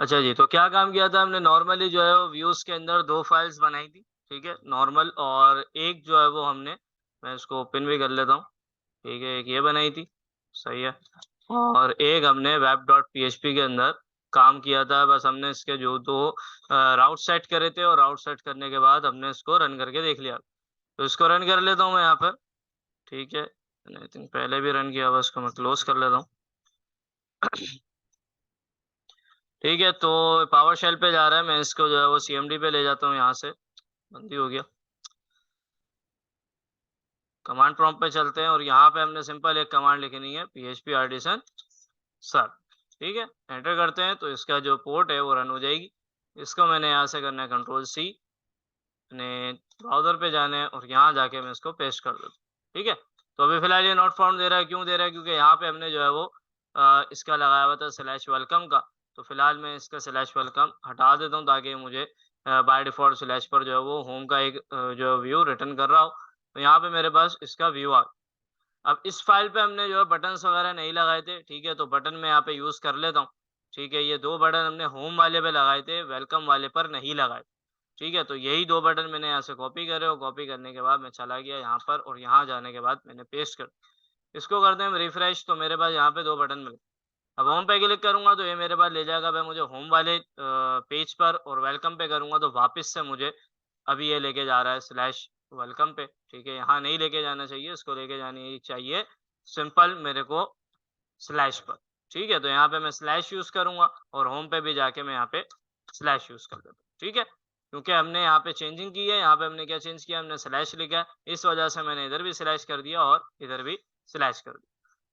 अच्छा जी, तो क्या काम किया था हमने नॉर्मली जो है वो व्यूज़ के अंदर 2 फाइल्स बनाई थी, ठीक है? नॉर्मल और एक जो है वो हमने मैं इसको ओपन भी कर लेता हूँ, ठीक है? एक ये बनाई थी, सही है? और एक हमने वेब डॉट पीएचपी के अंदर काम किया था, बस हमने इसके जो 2 राउट सेट करे थे और राउट सेट करने के बाद हमने इसको रन करके देख लिया। तो इसको रन कर लेता हूँ मैं यहाँ पर, ठीक है? मैंने आई थिंक पहले भी रन किया हुआ है, इसको मैं क्लोज़ कर लेता हूँ। ठीक है, तो पावर शेल पे जा रहा है, मैं इसको जो है वो सीएमडी पे ले जाता हूँ यहाँ से, बंद ही हो गया। कमांड प्रॉम्प्ट पे चलते हैं और यहाँ पे हमने सिंपल एक कमांड लिखनी है php artisan सर्व, ठीक है? एंटर करते हैं तो इसका जो पोर्ट है वो रन हो जाएगी। इसको मैंने यहाँ से करना है कंट्रोल सी, अपने ब्राउज़र पे जाना है और यहाँ जाके मैं इसको पेस्ट कर देता हूँ, ठीक है? तो अभी फ़िलहाल ये नॉट फाउंड दे रहा है, क्यों दे रहा है? क्योंकि यहाँ पे हमने जो है वो इसका लगाया हुआ था स्लैश वेलकम का, तो फ़िलहाल मैं इसका स्लैश वेलकम हटा देता हूँ ताकि मुझे बाय डिफ़ॉल्ट स्लैश पर जो है वो होम का एक जो व्यू रिटर्न कर रहा हो। तो यहाँ पे मेरे पास इसका व्यू आ अब इस फ़ाइल पे हमने जो है बटन्स वगैरह नहीं लगाए थे, ठीक है? तो बटन मैं यहाँ पे यूज़ कर लेता हूँ, ठीक है? ये 2 बटन हमने होम वाले पे लगाए थे, वेलकम वाले पर नहीं लगाए, ठीक है? तो यही 2 बटन मैंने यहाँ से कॉपी करे और कॉपी करने के बाद मैं चला गया यहाँ पर और यहाँ जाने के बाद मैंने पेस्ट कर इसको करते हैं हम रिफ्रेश तो मेरे पास यहाँ पे 2 बटन मिले। अब होम पे क्लिक करूँगा तो ये मेरे पास ले जाएगा भाई मुझे होम वाले पेज पर और वेलकम पे करूँगा तो वापस से मुझे अभी ये लेके जा रहा है स्लैश वेलकम पे, ठीक है? यहाँ नहीं लेके जाना चाहिए, इसको लेके जानी चाहिए सिंपल मेरे को स्लैश पर, ठीक है? तो यहाँ पे मैं स्लैश यूज़ करूँगा और होम पे भी जाके मैं यहाँ पे स्लैश यूज़ कर देता हूँ, ठीक है? क्योंकि हमने यहाँ पे चेंजिंग की है, यहाँ पे हमने क्या चेंज किया हमने स्लैश लिखा है, इस वजह से मैंने इधर भी स्लैश कर दिया और इधर भी स्लैश कर दिया।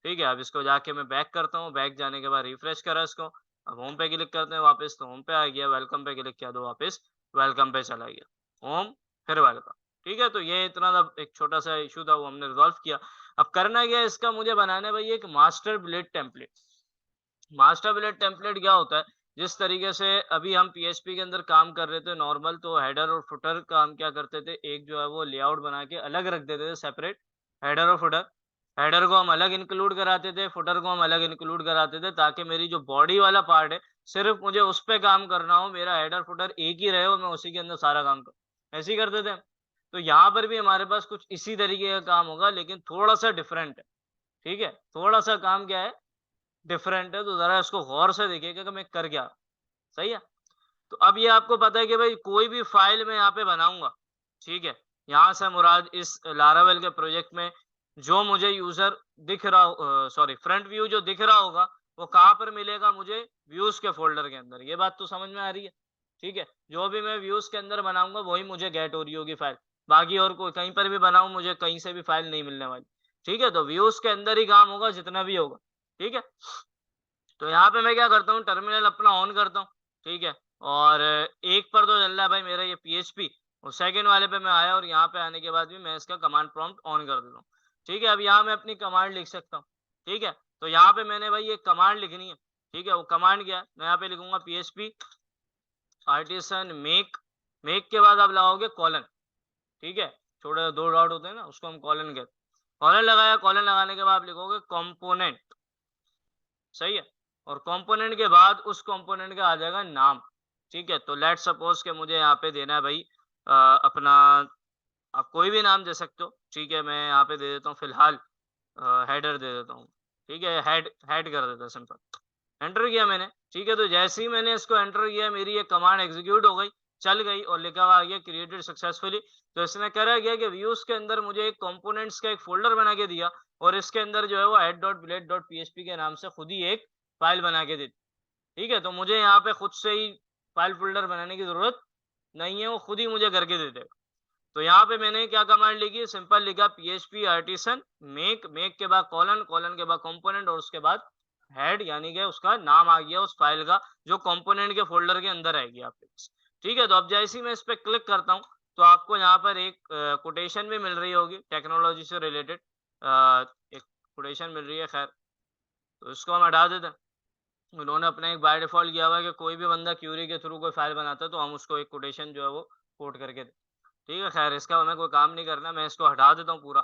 ठीक है, अब इसको जाके मैं बैक करता हूँ, बैक जाने के बाद रिफ्रेश करा इसको, अब होम पे क्लिक करते हैं वापस तो होम पे आ गया, वेलकम पे क्लिक किया तो वापस वेलकम पे चला गया। होम फिर वेलकम, ठीक है? तो ये इतना सा एक छोटा-सा इश्यू था वो हमने रिज़ॉल्व किया। अब करना क्या है इसका मुझे बनाना है भई एक master bullet template. Master bullet template क्या होता है, जिस तरीके से अभी हम पीएचपी के अंदर काम कर रहे थे नॉर्मल तो हेडर और फुटर का हम क्या करते थे, एक जो है वो लेआउट बना के अलग रख देते थे सेपरेट हेडर और फुटर। हेडर को हम अलग इंक्लूड कराते थे, फुटर को हम अलग इंक्लूड कराते थे ताकि मेरी जो बॉडी वाला पार्ट है, सिर्फ़ मुझे उस पे काम करना हो, मेरा हेडर फुटर एक ही रहे और मैं उसी के अंदर सारा काम करूँ। ऐसे ही करते थे हम। तो यहाँ पर भी हमारे पास कुछ इसी तरीके का काम होगा लेकिन थोड़ा-सा डिफरेंट है, ठीक है? थोड़ा-सा काम क्या है डिफरेंट है, तो ज़रा इसको गौर से देखिएगा कि मैं कर क्या रहा हूँ, सही है? तो अब ये आपको पता है कि भाई कोई भी फ़ाइल मैं यहाँ पे बनाऊँगा, ठीक है? यहाँ से मुराद इस लारावेल के प्रोजेक्ट में जो मुझे यूज़र दिख रहा सॉरी फ्रंट व्यू जो दिख रहा होगा, वो कहाँ पर मिलेगा मुझे? व्यूज़ के फ़ोल्डर के अंदर, ये बात तो समझ में आ रही है, ठीक है? जो भी मैं व्यूज़ के अंदर बनाऊँगा, वही मुझे गेट हो रही होगी फ़ाइल। बाकी और कोई कहीं पर भी बनाऊँ, मुझे कहीं से भी फ़ाइल नहीं मिलने वाली, ठीक है? तो व्यूज़ के अंदर ही काम होगा जितना भी होगा, ठीक है? तो यहाँ पे मैं क्या करता हूँ टर्मिनल अपना ऑन करता हूँ, ठीक है? और एक पर तो चल रहा है भाई मेरा ये पीएचपी और सेकंड वाले पे मैं आया और यहाँ पे आने के बाद भी मैं इसका कमांड प्रॉम्प्ट ऑन कर देता हूँ, ठीक है? अब यहाँ मैं अपनी कमांड लिख सकता हूँ, ठीक है? तो यहाँ पे मैंने भाई एक कमांड लिखनी है, ठीक है? वो कमांड क्या है? मैं यहाँ पे लिखूँगा पीएचपी आर्टिसन मेक के बाद आप लगाओगे कॉलन, ठीक है? छोटे 2 डॉट होते हैं ना उसको हम कॉलन कहते हैं। कॉलन लगाया, कॉलन लगाने के बाद आप लिखोगे कंपोनेंट सही है? और कंपोनेंट के बाद उस कंपोनेंट का आ जाएगा नाम, ठीक है? तो लेट्स सपोज़ कि मुझे यहाँ पे देना है भई अपना आप कोई भी नाम दे सकते हो, ठीक है? मैं यहाँ पे दे देता हूँ फिलहाल हेडर दे देता हूँ, ठीक है? हेड हेड कर देता हूँ सिंपल। एंटर किया मैंने, ठीक है? तो जैसे ही मैंने इसको एंटर किया मेरी ये कमांड एग्ज़ीक्यूट हो गई, चल गई और लिखा हुआ आ गया क्रिएटेड सक्सेसफुली। तो इसने करा क्या कि व्यूज़ के अंदर मुझे एक कंपोनेंट्स का एक फ़ोल्डर बना के दिया और इसके अंदर जो है वो head.blade.php के नाम से खुद ही एक फ़ाइल बना के दी, ठीक है? तो मुझे यहाँ पे खुद से ही फ़ाइल फ़ोल्डर बनाने की ज़रूरत नहीं है, वो खुद ही मुझे करके दे देगा। तो यहाँ पे मैंने क्या कमांड लिखी सिंपल लिखा php आर्टिसन मेक के बाद कॉलन कॉलन के बाद कंपोनेंट और उसके बाद हेड यानी कि उसका नाम आ गया उस फाइल का जो कंपोनेंट के फोल्डर के अंदर आएगी आपके पास ठीक है तो अब जैसे ही मैं इस पे क्लिक करता हूँ तो आपको यहाँ पर एक कोटेशन भी मिल रही होगी टेक्नोलॉजी से रिलेटेड एक कोटेशन मिल रही है खैर तो इसको हम हटा देते हैं उन्होंने अपना एक बाय डिफ़ॉल्ट किया हुआ है कि कोई भी बंदा क्यूरी के थ्रू कोई फ़ाइल बनाता है, तो हम उसको एक कोटेशन जो है वो कोट करके दें। ठीक है, ख़ैर इसका हमें कोई काम नहीं करना, मैं इसको हटा देता हूँ पूरा।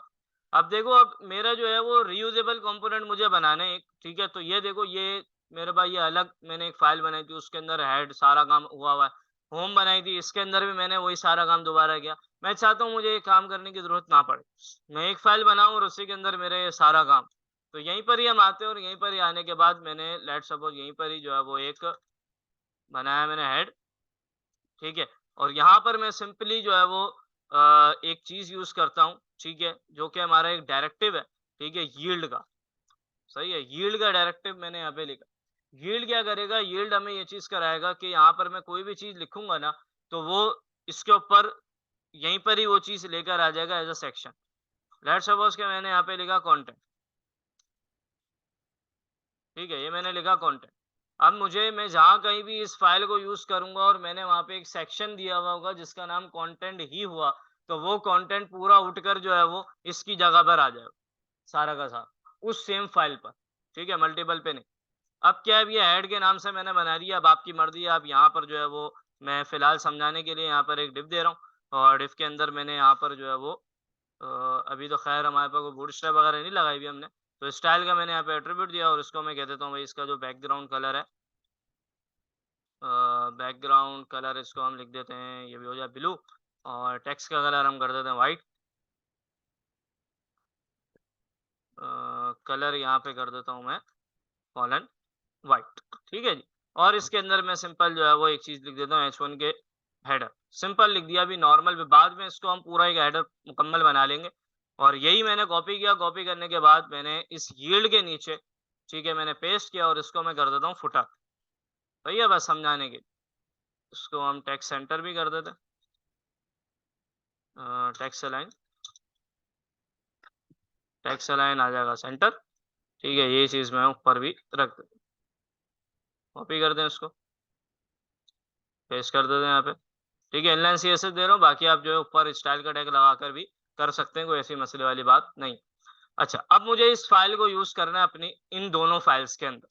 अब देखो अब मेरा जो है वो रीयूज़ेबल कंपोनेंट मुझे बनाना है एक, ठीक है? तो ये देखो ये मेरे पास ये अलग मैंने एक फाइल बनाई थी, उसके अंदर हेड सारा काम हुआ है। होम बनाई थी, इसके अंदर भी मैंने वही सारा काम दोबारा किया। मैं चाहता हूँ मुझे ये काम करने की ज़रूरत ना पड़े। मैं एक फाइल बनाऊँ और उसी के अंदर मेरे ये सारा काम। तो यहीं पर ही हम आते हैं और यहीं पर ही आने के बाद मैंने लेट्स सपोज़ यहीं पर ही जो है वो एक बनाया मैंने हेड, ठीक है? और यहाँ पर मैं सिंपली जो है वो एक चीज़ यूज़ करता हूँ, ठीक है? जो कि हमारा एक डायरेक्टिव है, ठीक है? यील्ड का, सही है? यील्ड का डायरेक्टिव मैंने यहाँ पे लिखा। यील्ड क्या करेगा? यील्ड हमें ये चीज़ कराएगा कि यहाँ पर मैं कोई भी चीज़ लिखूँगा ना, तो वो इसके ऊपर यहीं पर ही वो चीज़ लेकर आ जाएगा as a section. Let's suppose कि मैंने यहाँ पे लिखा कंटेंट, ठीक है? ये मैंने लिखा कंटेंट। अब मैं जहाँ कहीं भी इस फ़ाइल को यूज़ करूँगा और मैंने वहाँ पे एक सेक्शन दिया हुआ होगा जिसका नाम कंटेंट ही हुआ, तो वो कंटेंट पूरा उठकर जो है वो इसकी जगह पर आ जाएगा, सारा का सारा, उस सेम फ़ाइल पर, ठीक है? मल्टीपल पे नहीं। अब क्या है, अब ये ऐड के नाम से मैंने बना दिया, अब आपकी मर्ज़ी है, आप यहाँ पर जो है वो मैं फ़िलहाल समझाने के लिए यहाँ पर एक डिव दे रहा हूँ और डिव के अंदर मैंने यहाँ पर जो है वो अ, अभी तो ख़ैर हमारे पास कोई बूटस्ट्रैप वगैरह नहीं लगाई हुई हमने, तो स्टाइल का मैंने यहाँ पे एट्रिब्यूट दिया और इसको मैं कह देता हूँ भाई इसका जो बैकग्राउंड कलर है, बैकग्राउंड कलर इसको हम लिख देते हैं, ये भी हो जाए ब्लू और टेक्स्ट का कलर हम कर देते हैं व्हाइट। कलर यहाँ पे कर देता हूँ मैं कॉलन व्हाइट, ठीक है जी। और इसके अंदर मैं सिंपल जो है वो एक चीज़ लिख देता हूँ H1 के हेडर, सिंपल लिख दिया। अभी नॉर्मल में बाद में इसको हम पूरा एक हेडर मुकम्मल बना लेंगे और यही मैंने कॉपी किया। कॉपी करने के बाद मैंने इस यील्ड के नीचे, ठीक है, मैंने पेस्ट किया और इसको मैं कर देता हूँ फुटर। भैया बस समझाने के लिए इसको हम टेक्स्ट सेंटर भी कर देते हैं, टेक्स्ट अलाइन आ जाएगा सेंटर, ठीक है। ये चीज़ मैं ऊपर भी रख देता हूँ। कॉपी कर दें इसको, पेस्ट कर देते हैं यहाँ पे, ठीक है। इनलाइन सीएसएस दे रहा हूँ, बाकी आप जो है ऊपर स्टाइल का टैग लगाकर भी कर सकते हैं, कोई ऐसी मसले वाली बात नहीं। अच्छा, अब मुझे इस फाइल को यूज़ करना है अपनी इन दोनों फाइल्स के अंदर,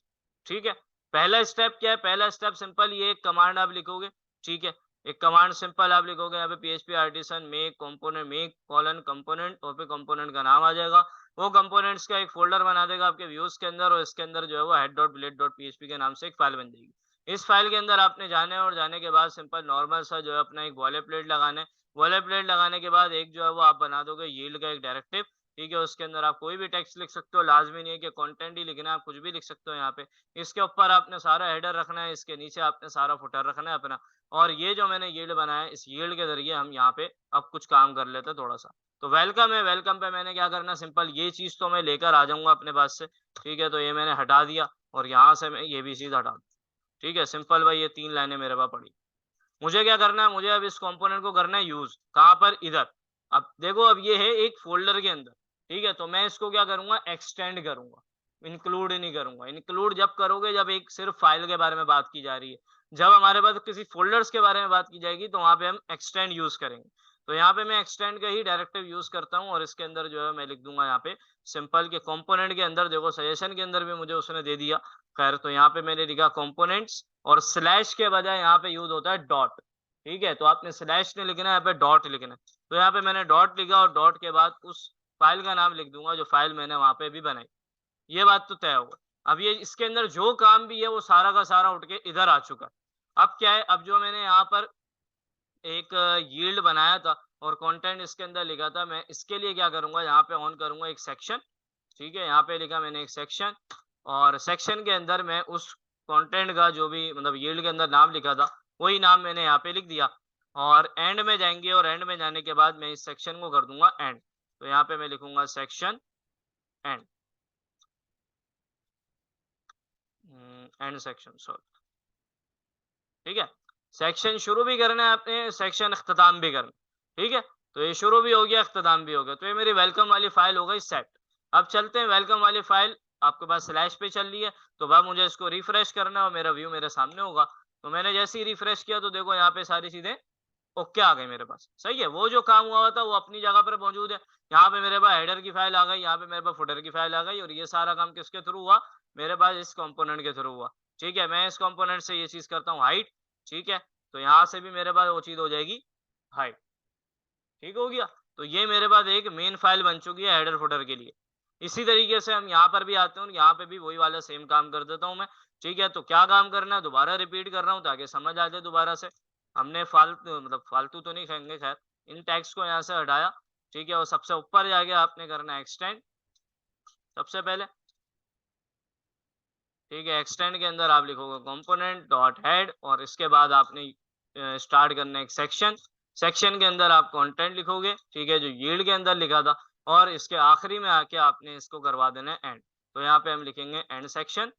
ठीक है। पहला स्टेप क्या है? पहला स्टेप सिंपल, ये एक कमांड आप लिखोगे, ठीक है। एक कमांड सिंपल आप लिखोगे यहाँ पे php artisan make component make colon component और फिर कंपोनेंट का नाम आ जाएगा। वो कंपोनेंट्स का एक फ़ोल्डर बना देगा आपके व्यूज़ के अंदर और इसके अंदर जो है वो head.blade.php के नाम से एक फाइल बन जाएगी। इस फाइल के अंदर आपने जाना है और जाने के बाद सिंपल नॉर्मल सा जो है अपना एक बॉयलरप्लेट लगाना है। बॉयलरप्लेट लगाने के बाद एक जो है वो आप बना दोगे यील्ड का एक डायरेक्टिव, ठीक है। उसके अंदर आप कोई भी टेक्स्ट लिख सकते हो, लाज़मी नहीं है कि कंटेंट ही लिखना है, आप कुछ भी लिख सकते हो यहाँ पे। इसके ऊपर आपने सारा हेडर रखना है, इसके नीचे आपने सारा फुटर रखना है अपना। और ये जो मैंने यील्ड बनाया है, इस यील्ड के ज़रिए हम यहाँ पे अब कुछ काम कर लेते हैं थोड़ा-सा। तो वेलकम है, वेलकम पे मैंने क्या करना है, सिंपल ये चीज़ तो मैं लेकर आ जाऊँगा अपने पास से, ठीक है। तो ये मैंने हटा दिया और यहाँ से मैं ये भी चीज़ हटा दूँ, ठीक है। सिंपल भाई ये 3 लाइनें मेरे पास पड़ी। मुझे क्या करना है, मुझे अब इस कंपोनेंट को करना है यूज़, कहाँ पर? इधर। अब देखो, अब ये है एक फ़ोल्डर के अंदर, ठीक है? तो मैं इसको क्या करूँगा, एक्सटेंड करूँगा, इंक्लूड नहीं करूँगा। इंक्लूड जब करोगे जब एक सिर्फ़ फ़ाइल के बारे में बात की जा रही है। जब हमारे पास किसी फ़ोल्डर्स के बारे में बात की जाएगी तो वहाँ पे हम एक्सटेंड यूज़ करेंगे। तो यहाँ पे मैं एक्सटेंड का ही डायरेक्टिव यूज़ करता हूँ और इसके अंदर जो है मैं लिख दूँगा यहाँ पे सिंपल के कंपोनेंट के अंदर। देखो सजेशन के अंदर भी मुझे उसने दे दिया। ख़ैर तो यहाँ पे मैंने लिखा कंपोनेंट्स और स्लैश के बजाय यहाँ पे यूज़ होता है डॉट। ठीक है? तो आपने स्लैश नहीं लिखना है, यहाँ पे डॉट लिखना है। तो यहाँ पे मैंने डॉट लिखा और डॉट के बाद उस फ़ाइल का नाम लिख दूँगा जो फ़ाइल मैंने वहाँ पे भी बनाई। ये बात तो तय हो गई। अब ये इसके अंदर जो काम भी है वो सारा का सारा उठ के इधर आ चुका है। अब क्या है, अब जो मैंने यहाँ पर एक यील्ड बनाया था और कंटेंट इसके अंदर लिखा था, मैं इसके लिए क्या करूँगा, यहाँ पे ऑन करूँगा एक सेक्शन, ठीक है? यहाँ पे लिखा मैंने एक सेक्शन और सेक्शन के अंदर मैं उस कंटेंट का जो भी मतलब यील्ड के अंदर नाम लिखा था, वही नाम मैंने यहाँ पे लिख दिया और एंड में जाएँगे और एंड में जाने के बाद मैं इस सेक्शन को कर दूँगा एंड। तो यहाँ पे मैं लिखूँगा section and, and section sorry, ठीक है? सेक्शन शुरू भी करना है आपने, सेक्शन इख्तिताम भी करना है, ठीक है? तो ये शुरू भी हो गया, इख्तिताम भी हो गया। तो ये मेरी वेलकम वाली फ़ाइल हो गई सेट। अब चलते हैं वेलकम वाली फ़ाइल आपके पास स्लैश पे चल रही है, तो अब मुझे इसको रिफ्रेश करना है और मेरा व्यू मेरे सामने होगा। तो मैंने जैसे ही रिफ्रेश किया तो देखो यहाँ पे सारी चीज़ें ओके आ गई मेरे पास, सही है। वो जो काम हुआ हुआ था वो अपनी जगह पर मौजूद है। यहाँ पे मेरे पास हेडर की फाइल आ गई, यहाँ पे मेरे पास फुटर की फाइल आ गई और ये सारा काम किसके थ्रू हुआ? मेरे पास इस कंपोनेंट के थ्रू हुआ, ठीक है। मैं इस कंपोनेंट से ये चीज़ करता हूँ हाइड, ठीक है। तो यहाँ से भी मेरे पास वो चीज़ हो जाएगी हाइड, ठीक हो गया। तो ये मेरे पास एक मेन फाइल बन चुकी है हेडर फुटर के लिए। इसी तरीके से हम यहाँ पर भी आते हैं और यहाँ पे भी वही वाला सेम काम कर देता हूँ मैं। ठीक है, तो क्या काम करना है दोबारा रिपीट कर रहा हूँ ताकि समझ आ जाए दोबारा से। हमने फालतू तो नहीं कहेंगे खैर, इन टैग्स को यहाँ से हटाया। ठीक है, और सबसे ऊपर जाके आपने करना है एक्सटेंड सबसे पहले। ठीक है, एक्सटेंड के अंदर आप लिखोगे कंपोनेंट डॉट हेड और इसके बाद आपने स्टार्ट करना है एक सेक्शन। सेक्शन के अंदर आप कंटेंट लिखोगे, ठीक है, जो यील्ड के अंदर लिखा था, और इसके आखिरी में आके आपने इसको करवा देना है एंड। तो यहाँ पे हम लिखेंगे एंड सेक्शन।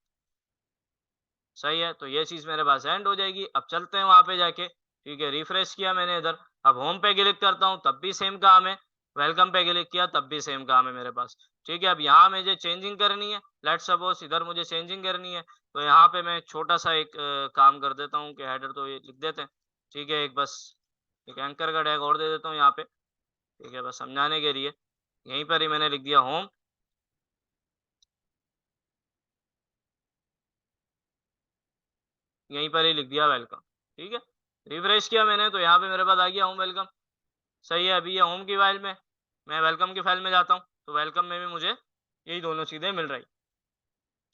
सही है, तो ये चीज मेरे पास एंड हो जाएगी। अब चलते हैं वहां पे जाके। ठीक है, रिफ्रेश किया मैंने इधर। अब होम पे क्लिक करता हूँ तब भी सेम काम है। वेलकम पे क्लिक किया तब भी सेम काम है मेरे पास। ठीक है, अब यहाँ मुझे चेंजिंग करनी है। लेट सपोज इधर मुझे चेंजिंग करनी है, तो यहाँ पे मैं छोटा सा एक काम कर देता हूँ कि हेडर तो ये लिख देते हैं। ठीक है, एक बस एक एंकर का टैग और दे देता हूँ यहाँ पे। ठीक है, बस समझाने के लिए यहीं पर ही मैंने लिख दिया होम। यहीं पर ही लिख दिया वेलकम। ठीक है, रिफ्रेश किया मैंने तो यहाँ पे मेरे पास आ गया होम वेलकम। सही है, अभी ये होम की फाइल में, मैं वेलकम की फाइल में जाता हूँ तो वेलकम में भी मुझे यही दोनों चीजें मिल रही।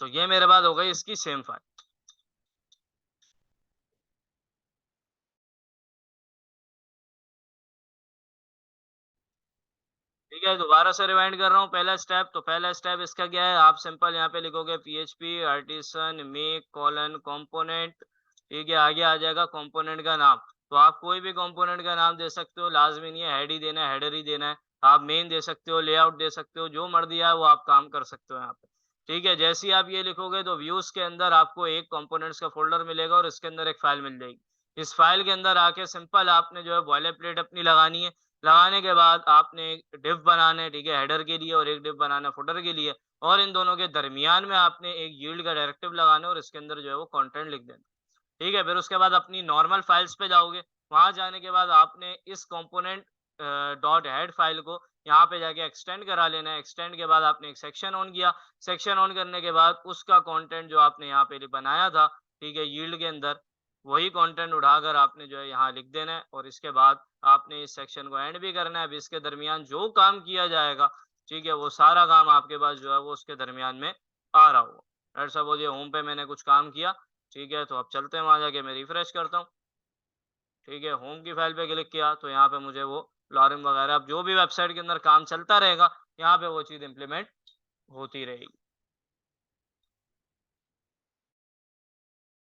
तो ये मेरे पास हो गई इसकी सेम फाइल। ठीक है, दोबारा से रिवाइंड कर रहा हूँ। पहला स्टेप, तो पहला स्टेप इसका क्या है, आप सिंपल यहाँ पे लिखोगे php artisan make colon component। ठीक है, आगे आ जाएगा कंपोनेंट का नाम। तो आप कोई भी कंपोनेंट का नाम दे सकते हो, लाजमी नहीं है हेड ही देना है, हेडर ही देना है। आप मेन दे सकते हो, लेआउट दे सकते हो, जो मर्जी है वो आप काम कर सकते हो यहाँ पे। ठीक है, जैसे ही आप ये लिखोगे तो व्यूज के अंदर आपको एक कंपोनेंट्स का फोल्डर मिलेगा और इसके अंदर एक फाइल मिल जाएगी। इस फाइल के अंदर आके सिंपल आपने जो है बॉयलर प्लेट अपनी लगानी है। लगाने के बाद आपने एक डिव बनाना है, ठीक है, हेडर के लिए, और एक डिव बनाना है फुटर के लिए। और इन दोनों के दरमियान में आपने एक यील्ड का डायरेक्टिव लगाना है और इसके अंदर जो है वो कंटेंट लिख देना। ठीक है, फिर उसके बाद अपनी नॉर्मल फाइल्स पे जाओगे। वहां जाने के बाद आपने इस कंपोनेंट डॉट हेड फाइल को यहाँ पे जाके एक्सटेंड करा लेना है। एक्सटेंड के बाद आपने एक सेक्शन ऑन किया। सेक्शन ऑन करने के बाद उसका कंटेंट जो आपने यहाँ पे बनाया था, ठीक है, यील्ड के अंदर, वही कंटेंट उठाकर आपने जो है यहाँ लिख देना है। और इसके बाद आपने इस सेक्शन को एंड भी करना है। अब इसके दरमियान जो काम किया जाएगा, ठीक है, वो सारा काम आपके पास जो है वो उसके दरमियान में आ रहा होगा। ऐसा बोलिए होम पे मैंने कुछ काम किया। ठीक है, तो अब चलते हैं वहां जाके मैं रिफ्रेश करता हूँ। ठीक है, होम की फाइल पे क्लिक किया तो यहाँ पे मुझे वो लॉरिम वगैरह, अब जो भी वेबसाइट के अंदर काम चलता रहेगा यहाँ पे वो चीज इंप्लीमेंट होती रहेगी।